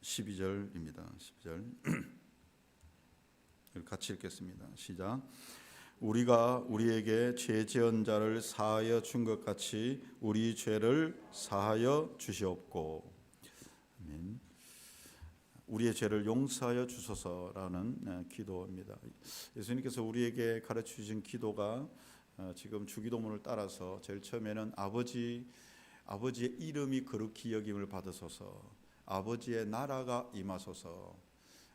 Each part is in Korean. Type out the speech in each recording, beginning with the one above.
12절입니다. 12절 같이 읽겠습니다. 시작. 우리가 우리에게 죄 지은 자를 사하여 준 것 같이 우리 죄를 사하여 주시옵고. 아멘. 우리의 죄를 용서하여 주소서라는 기도입니다. 예수님께서 우리에게 가르쳐 주신 기도가 지금 주기도문을 따라서 제일 처음에는 아버지의 이름이 거룩히 여김을 받으소서, 아버지의 나라가 임하소서,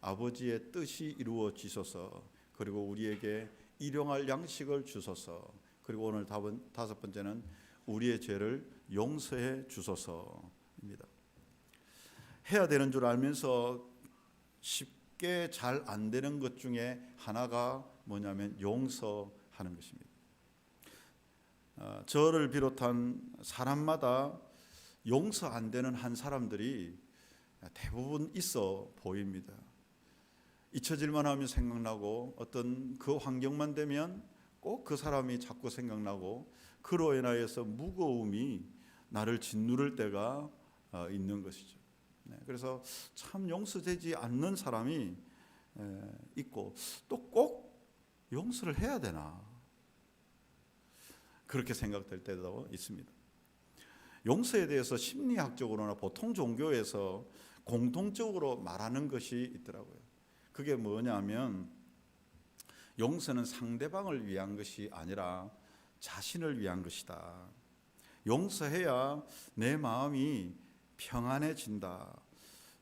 아버지의 뜻이 이루어지소서, 그리고 우리에게 일용할 양식을 주소서, 그리고 오늘 다섯 번째는 우리의 죄를 용서해 주소서입니다. 해야 되는 줄 알면서 쉽게 잘 안 되는 것 중에 하나가 뭐냐면 용서하는 것입니다. 저를 비롯한 사람마다 용서 안 되는 한 사람들이 대부분 있어 보입니다. 잊혀질만 하면 생각나고, 어떤 그 환경만 되면 꼭 그 사람이 자꾸 생각나고, 그로 인하여서 무거움이 나를 짓누를 때가 있는 것이죠. 그래서 참 용서되지 않는 사람이 있고, 또 꼭 용서를 해야 되나, 그렇게 생각될 때도 있습니다. 용서에 대해서 심리학적으로나 보통 종교에서 공통적으로 말하는 것이 있더라고요. 그게 뭐냐면, 용서는 상대방을 위한 것이 아니라 자신을 위한 것이다. 용서해야 내 마음이 평안해진다.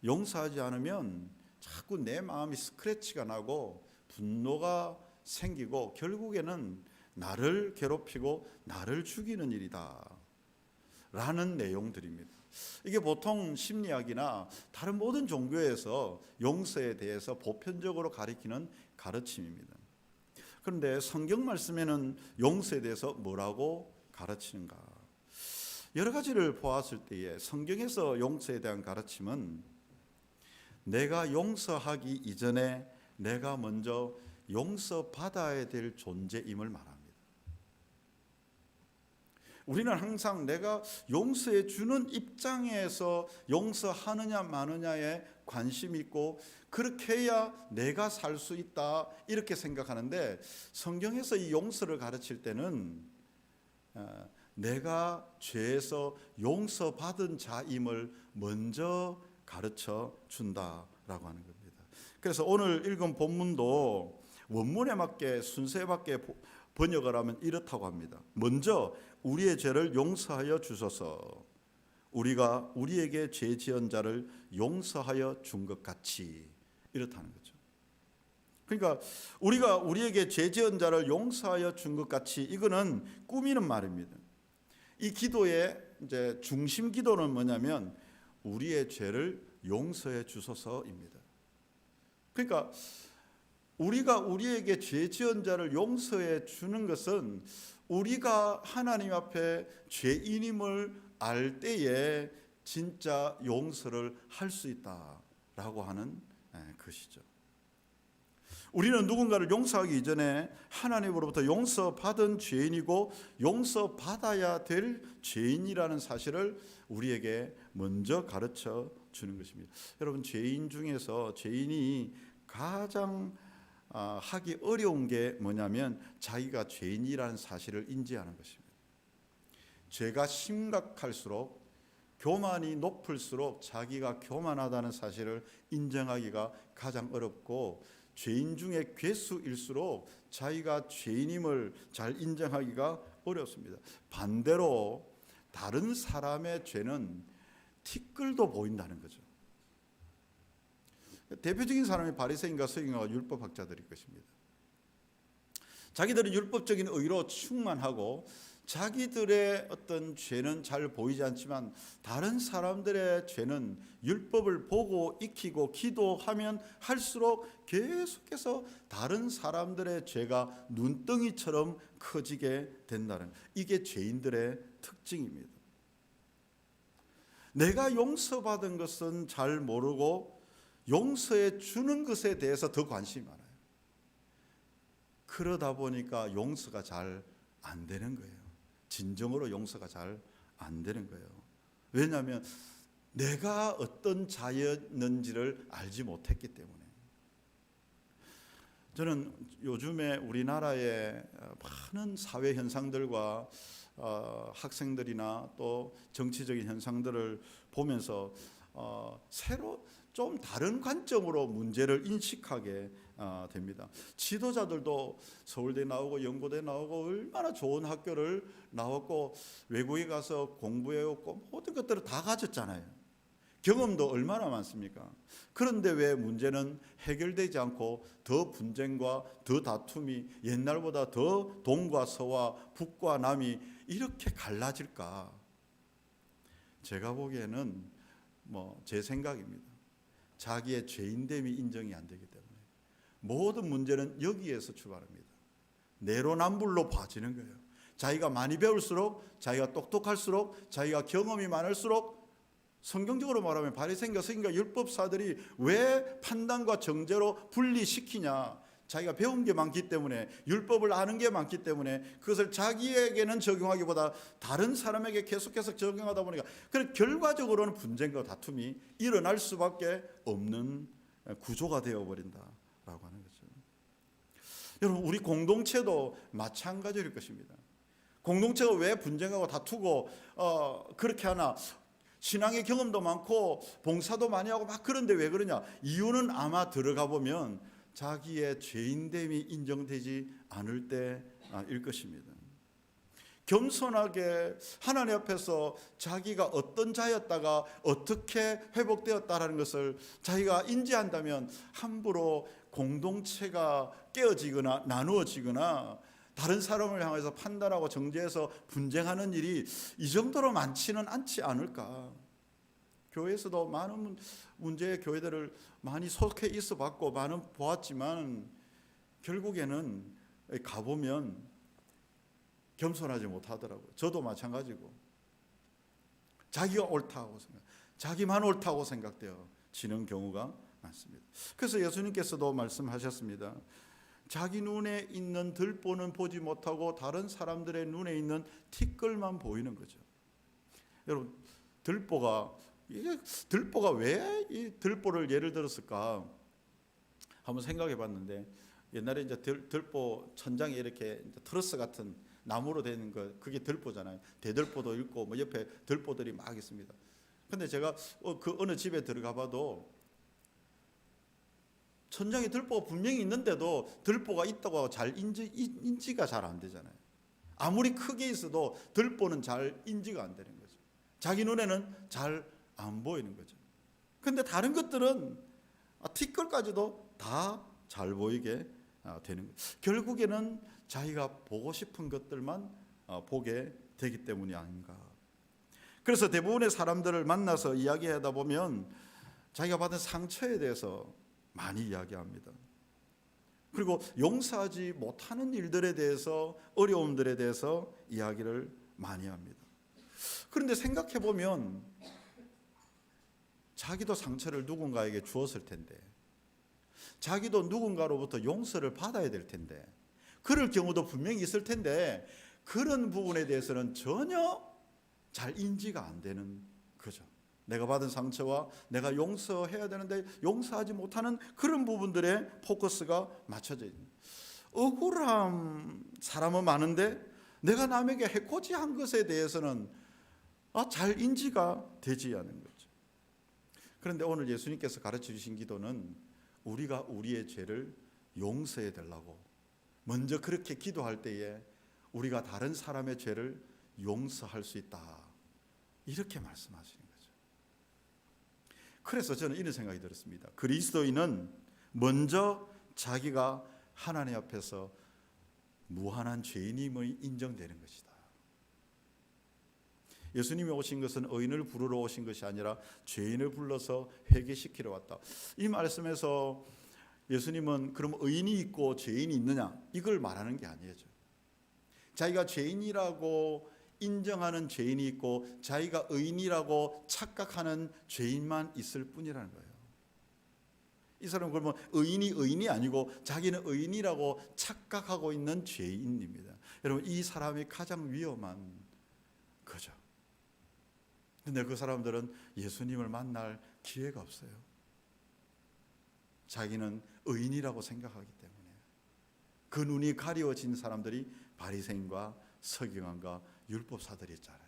용서하지 않으면 자꾸 내 마음이 스크래치가 나고 분노가 생기고 결국에는 나를 괴롭히고 나를 죽이는 일이다 라는 내용들입니다. 이게 보통 심리학이나 다른 모든 종교에서 용서에 대해서 보편적으로 가리키는 가르침입니다. 그런데 성경 말씀에는 용서에 대해서 뭐라고 가르치는가? 여러 가지를 보았을 때에 성경에서 용서에 대한 가르침은 내가 용서하기 이전에 내가 먼저 용서받아야 될 존재임을 말합니다. 우리는 항상 내가 용서해 주는 입장에서 용서하느냐 마느냐에 관심이 있고, 그렇게 해야 내가 살 수 있다 이렇게 생각하는데, 성경에서 이 용서를 가르칠 때는 내가 죄에서 용서받은 자임을 먼저 가르쳐 준다라고 하는 겁니다. 그래서 오늘 읽은 본문도 원문에 맞게 순서에 맞게 번역을 하면 이렇다고 합니다. 먼저 우리의 죄를 용서하여 주소서, 우리가 우리에게 죄 지은 자를 용서하여 준 것 같이, 이렇다는 거죠. 그러니까 우리가 우리에게 죄 지은 자를 용서하여 준 것 같이, 이거는 꾸미는 말입니다. 이 기도의 이제 중심 기도는 뭐냐면 우리의 죄를 용서해 주소서입니다. 그러니까 우리가 우리에게 죄 지은 자를 용서해 주는 것은 우리가 하나님 앞에 죄인임을 알 때에 진짜 용서를 할 수 있다라고 하는 것이죠. 우리는 누군가를 용서하기 이전에 하나님으로부터 용서받은 죄인이고 용서받아야 될 죄인이라는 사실을 우리에게 먼저 가르쳐 주는 것입니다. 여러분, 죄인 중에서 죄인이 가장 하기 어려운 게 뭐냐면 자기가 죄인이라는 사실을 인지하는 것입니다. 죄가 심각할수록, 교만이 높을수록 자기가 교만하다는 사실을 인정하기가 가장 어렵고, 죄인 중에 괴수일수록 자기가 죄인임을 잘 인정하기가 어렵습니다. 반대로 다른 사람의 죄는 티끌도 보인다는 거죠. 대표적인 사람이 바리새인과 서기관과 율법학자들일 것입니다. 자기들은 율법적인 의로 충만하고 자기들의 어떤 죄는 잘 보이지 않지만 다른 사람들의 죄는 율법을 보고 익히고 기도하면 할수록 계속해서 다른 사람들의 죄가 눈덩이처럼 커지게 된다는, 이게 죄인들의 특징입니다. 내가 용서받은 것은 잘 모르고 용서해 주는 것에 대해서 더 관심이 많아요. 그러다 보니까 용서가 잘 안 되는 거예요. 진정으로 용서가 잘 안 되는 거예요. 왜냐하면 내가 어떤 자였는지를 알지 못했기 때문에. 저는 요즘에 우리나라의 많은 사회 현상들과 학생들이나 또 정치적인 현상들을 보면서 새로 좀 다른 관점으로 문제를 인식하게 됩니다. 지도자들도 서울대 나오고 연고대 나오고 얼마나 좋은 학교를 나왔고 외국에 가서 공부해왔고 모든 것들을 다 가졌잖아요. 경험도 얼마나 많습니까? 그런데 왜 문제는 해결되지 않고 더 분쟁과 더 다툼이 옛날보다 더 동과 서와 북과 남이 이렇게 갈라질까? 제가 보기에는 제 생각입니다. 자기의 죄인됨이 인정이 안 되기 때문에 모든 문제는 여기에서 출발합니다. 내로남불로 봐지는 거예요. 자기가 많이 배울수록, 자기가 똑똑할수록, 자기가 경험이 많을수록, 성경적으로 말하면 바리새인과 서기관과 율법사들이 왜 판단과 정죄로 분리시키냐? 자기가 배운 게 많기 때문에, 율법을 아는 게 많기 때문에 그것을 자기에게는 적용하기보다 다른 사람에게 계속해서 적용하다 보니까 그래서 결과적으로는 분쟁과 다툼이 일어날 수밖에 없는 구조가 되어버린다라고 하는 거죠. 여러분, 우리 공동체도 마찬가지일 것입니다. 공동체가 왜 분쟁하고 다투고 그렇게 하나? 신앙의 경험도 많고 봉사도 많이 하고 막 그런데 왜 그러냐? 이유는 아마 들어가 보면 자기의 죄인됨이 인정되지 않을 때일 것입니다. 겸손하게 하나님 앞에서 자기가 어떤 자였다가 어떻게 회복되었다라는 것을 자기가 인지한다면 함부로 공동체가 깨어지거나 나누어지거나 다른 사람을 향해서 판단하고 정죄해서 분쟁하는 일이 이 정도로 많지는 않지 않을까. 교회에서도 많은 문제의 교회들을 많이 속해 있어 봤고 많은 보았지만 결국에는 가보면 겸손하지 못하더라고요. 저도 마찬가지고 자기가 옳다고 생각, 자기만 옳다고 생각되어지는 경우가 많습니다. 그래서 예수님께서도 말씀하셨습니다. 자기 눈에 있는 들보는 보지 못하고 다른 사람들의 눈에 있는 티끌만 보이는 거죠. 여러분, 들보가 왜 이 들보를 예를 들었을까? 한번 생각해 봤는데 옛날에 이제 들보 천장에 이렇게 트러스 같은 나무로 되는 거 그게 들보잖아요. 대들보도 있고 옆에 들보들이 막 있습니다. 근데 제가 그 어느 집에 들어가 봐도 천장에 들보가 분명히 있는데도 들보가 있다고 잘 인지가 잘 안 되잖아요. 아무리 크게 있어도 들보는 잘 인지가 안 되는 거죠. 자기 눈에는 잘 안 보이는 거죠. 근데 다른 것들은 티끌까지도 다 잘 보이게 되는 거예요. 결국에는 자기가 보고 싶은 것들만 보게 되기 때문이 아닌가. 그래서 대부분의 사람들을 만나서 이야기하다 보면 자기가 받은 상처에 대해서 많이 이야기합니다. 그리고 용서하지 못하는 일들에 대해서, 어려움들에 대해서 이야기를 많이 합니다. 그런데 생각해 보면 자기도 상처를 누군가에게 주었을 텐데, 자기도 누군가로부터 용서를 받아야 될 텐데, 그럴 경우도 분명히 있을 텐데 그런 부분에 대해서는 전혀 잘 인지가 안 되는 거죠. 내가 받은 상처와 내가 용서해야 되는데 용서하지 못하는 그런 부분들에 포커스가 맞춰져 있는. 억울한 사람은 많은데 내가 남에게 해코지한 것에 대해서는 잘 인지가 되지 않은 거죠. 그런데 오늘 예수님께서 가르쳐 주신 기도는 우리가 우리의 죄를 용서해 달라고, 먼저 그렇게 기도할 때에 우리가 다른 사람의 죄를 용서할 수 있다, 이렇게 말씀하시는 거죠. 그래서 저는 이런 생각이 들었습니다. 그리스도인은 먼저 자기가 하나님 앞에서 무한한 죄인임이 인정되는 것이다. 예수님이 오신 것은 의인을 부르러 오신 것이 아니라 죄인을 불러서 회개시키러 왔다. 이 말씀에서 예수님은 그럼 의인이 있고 죄인이 있느냐, 이걸 말하는 게 아니에요. 자기가 죄인이라고 인정하는 죄인이 있고 자기가 의인이라고 착각하는 죄인만 있을 뿐이라는 거예요. 이 사람은 그러면 의인이 아니고 자기는 의인이라고 착각하고 있는 죄인입니다. 여러분, 이 사람이 가장 위험한 거죠. 근데 그 사람들은 예수님을 만날 기회가 없어요. 자기는 의인이라고 생각하기 때문에. 그 눈이 가리워진 사람들이 바리새인과 서기관과 율법사들이었잖아요.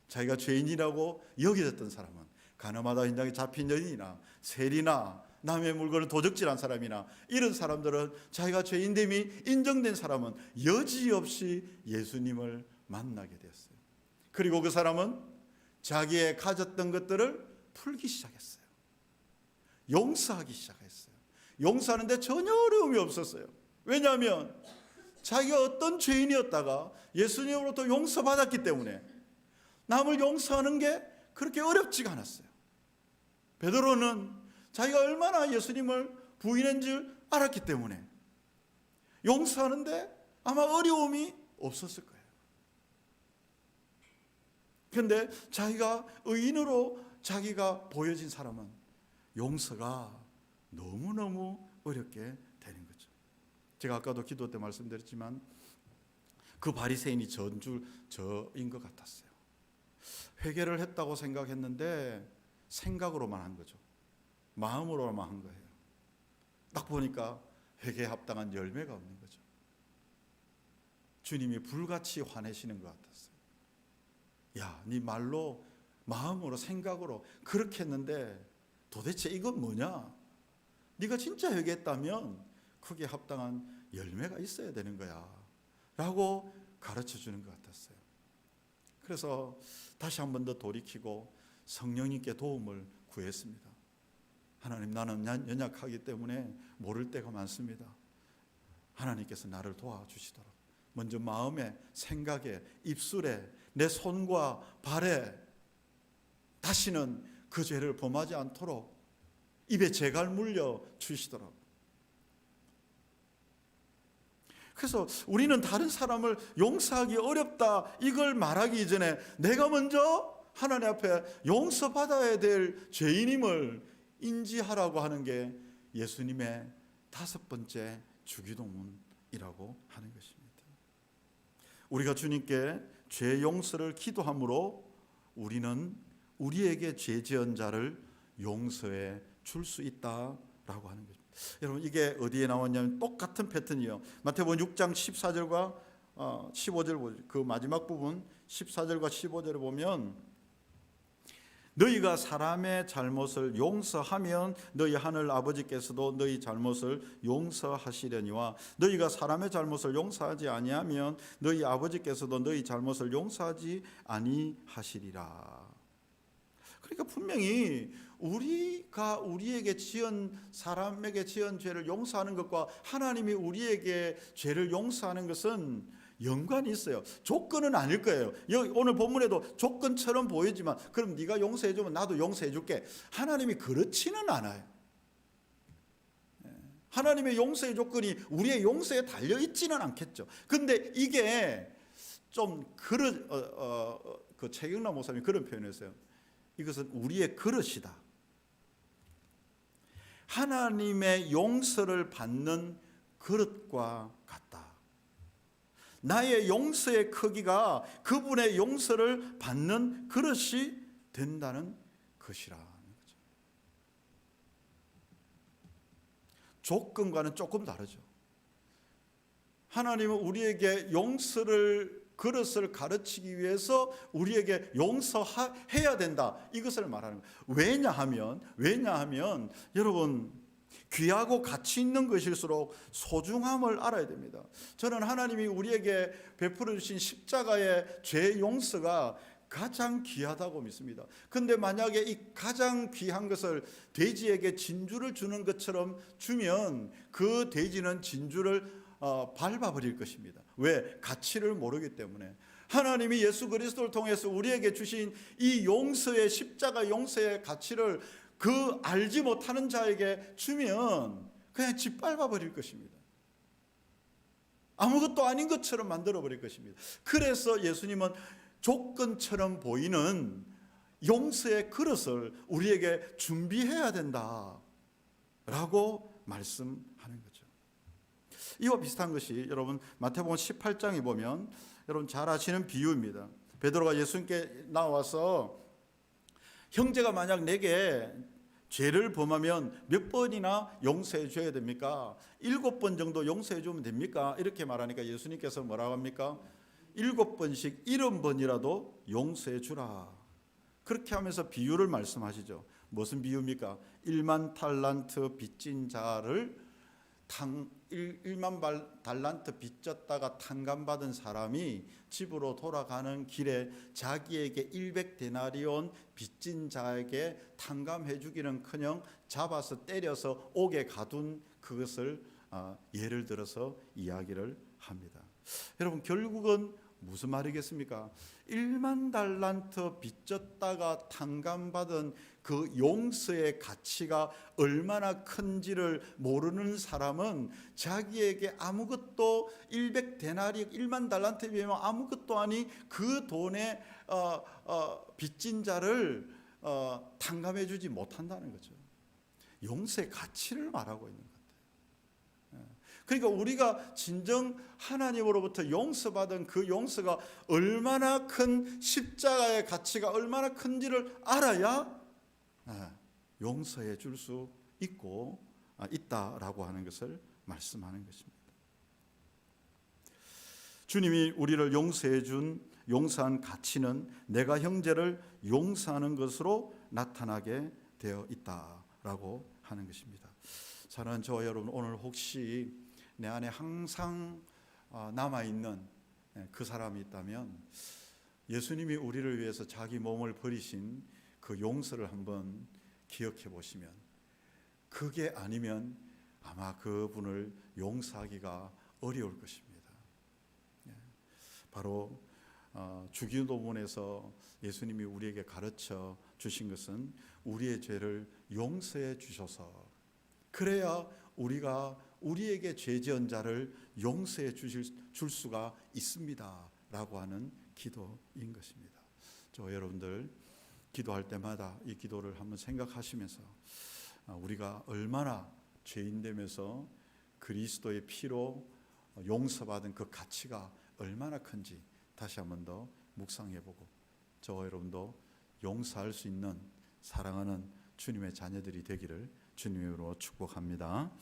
자기가 죄인이라고 여겨졌던 사람은 가늠하다 현장에 잡힌 여인이나 세리나 남의 물건을 도적질한 사람이나 이런 사람들은 자기가 죄인됨이 인정된 사람은 여지없이 예수님을 만나게 되었어요. 그리고 그 사람은 자기의 가졌던 것들을 풀기 시작했어요. 용서하기 시작했어요. 용서하는데 전혀 어려움이 없었어요. 왜냐하면 자기가 어떤 죄인이었다가 예수님으로부터 용서받았기 때문에 남을 용서하는 게 그렇게 어렵지가 않았어요. 베드로는 자기가 얼마나 예수님을 부인한 줄 알았기 때문에 용서하는데 아마 어려움이 없었을 거예요. 그런데 자기가 의인으로 자기가 보여진 사람은 용서가 너무너무 어렵게 되는 거죠. 제가 아까도 기도 때 말씀드렸지만 그 바리새인이 저인 것 같았어요. 회개를 했다고 생각했는데 생각으로만 한 거죠. 마음으로만 한 거예요. 딱 보니까 회개에 합당한 열매가 없는 거죠. 주님이 불같이 화내시는 것 같았어요. 야, 네 말로 마음으로 생각으로 그렇게 했는데 도대체 이건 뭐냐? 네가 진짜 회개했다면 그게 합당한 열매가 있어야 되는 거야 라고 가르쳐 주는 것 같았어요. 그래서 다시 한 번 더 돌이키고 성령님께 도움을 구했습니다. 하나님, 나는 연약하기 때문에 모를 때가 많습니다. 하나님께서 나를 도와주시도록 먼저 마음에, 생각에, 입술에, 내 손과 발에 다시는 그 죄를 범하지 않도록 입에 재갈 물려 주시도록. 그래서 우리는 다른 사람을 용서하기 어렵다 이걸 말하기 이전에 내가 먼저 하나님 앞에 용서받아야 될 죄인임을 인지하라고 하는 게 예수님의 5번째 주기도문이라고 하는 것입니다. 우리가 주님께 죄 용서를 기도함으로 우리는 우리에게 죄 지은 자를 용서해 줄 수 있다라고 하는 것입니다. 여러분, 이게 어디에 나왔냐면 똑같은 패턴이에요. 마태복음 6장 14절과 15절, 그 마지막 부분 14절과 15절을 보면 너희가 사람의 잘못을 용서하면 너희 하늘 아버지께서도 너희 잘못을 용서하시려니와 너희가 사람의 잘못을 용서하지 아니하면 너희 아버지께서도 너희 잘못을 용서하지 아니하시리라. 그러니까 분명히 우리가 우리에게 사람에게 지은 죄를 용서하는 것과 하나님이 우리에게 죄를 용서하는 것은 연관이 있어요. 조건은 아닐 거예요. 오늘 본문에도 조건처럼 보이지만 그럼 네가 용서해 주면 나도 용서해 줄게. 하나님이 그렇지는 않아요. 하나님의 용서의 조건이 우리의 용서에 달려 있지는 않겠죠. 근데 이게 좀 그 최경남 목사님이 그런 표현했어요. 이것은 우리의 그릇이다. 하나님의 용서를 받는 그릇과 같다. 나의 용서의 크기가 그분의 용서를 받는 그릇이 된다는 것이라는 거죠. 조건과는 조금 다르죠. 하나님은 우리에게 그릇을 가르치기 위해서 우리에게 용서해야 된다. 이것을 말하는 거예요. 왜냐하면 여러분, 귀하고 가치 있는 것일수록 소중함을 알아야 됩니다. 저는 하나님이 우리에게 베풀어 주신 십자가의 죄 용서가 가장 귀하다고 믿습니다. 근데 만약에 이 가장 귀한 것을 돼지에게 진주를 주는 것처럼 주면 그 돼지는 진주를 밟아버릴 것입니다. 왜? 가치를 모르기 때문에. 하나님이 예수 그리스도를 통해서 우리에게 주신 이 용서의 십자가 용서의 가치를 그 알지 못하는 자에게 주면 그냥 짓밟아 버릴 것입니다. 아무것도 아닌 것처럼 만들어 버릴 것입니다. 그래서 예수님은 조건처럼 보이는 용서의 그릇을 우리에게 준비해야 된다라고 말씀하는 거죠. 이와 비슷한 것이 여러분 마태복음 18장에 보면 여러분 잘 아시는 비유입니다. 베드로가 예수님께 나와서 형제가 만약 내게 죄를 범하면 몇 번이나 용서해 줘야 됩니까? 7번 정도 용서해 주면 됩니까? 이렇게 말하니까 예수님께서 뭐라고 합니까? 7번씩 70번이라도 용서해 주라. 그렇게 하면서 비유를 말씀하시죠. 무슨 비유입니까? 1만 달란트 빚진 자를 1만 달란트 빚졌다가 탕감받은 사람이 집으로 돌아가는 길에 자기에게 100데나리온 빚진 자에게 탕감해 주기는커녕 잡아서 때려서 옥에 가둔 그것을 예를 들어서 이야기를 합니다. 여러분, 결국은 무슨 말이겠습니까? 1만 달란트 빚졌다가 탕감받은 그 용서의 가치가 얼마나 큰지를 모르는 사람은 자기에게 아무것도 100데나리 1만 달란트에 비하면 아무것도 아닌 그 돈에 빚진 자를 탕감해 주지 못한다는 거죠. 용서의 가치를 말하고 있는 거예요. 그러니까 우리가 진정 하나님으로부터 용서받은 그 용서가 얼마나 큰, 십자가의 가치가 얼마나 큰지를 알아야 용서해 줄 수 있고 있다라고 하는 것을 말씀하는 것입니다. 주님이 우리를 용서한 가치는 내가 형제를 용서하는 것으로 나타나게 되어 있다라고 하는 것입니다. 사랑하는 저와 여러분, 오늘 혹시 내 안에 항상 남아있는 그 사람이 있다면 예수님이 우리를 위해서 자기 몸을 버리신 그 용서를 한번 기억해 보시면, 그게 아니면 아마 그분을 용서하기가 어려울 것입니다. 바로 주기도문에서 예수님이 우리에게 가르쳐 주신 것은 우리의 죄를 용서해 주셔서, 그래야 우리가 우리에게 죄 지은 자를 용서해 줄 수가 있습니다 라고 하는 기도인 것입니다. 저 여러분들 기도할 때마다 이 기도를 한번 생각하시면서 우리가 얼마나 죄인되면서 그리스도의 피로 용서받은 그 가치가 얼마나 큰지 다시 한번 더 묵상해보고, 저와 여러분도 용서할 수 있는 사랑하는 주님의 자녀들이 되기를 주님으로 축복합니다.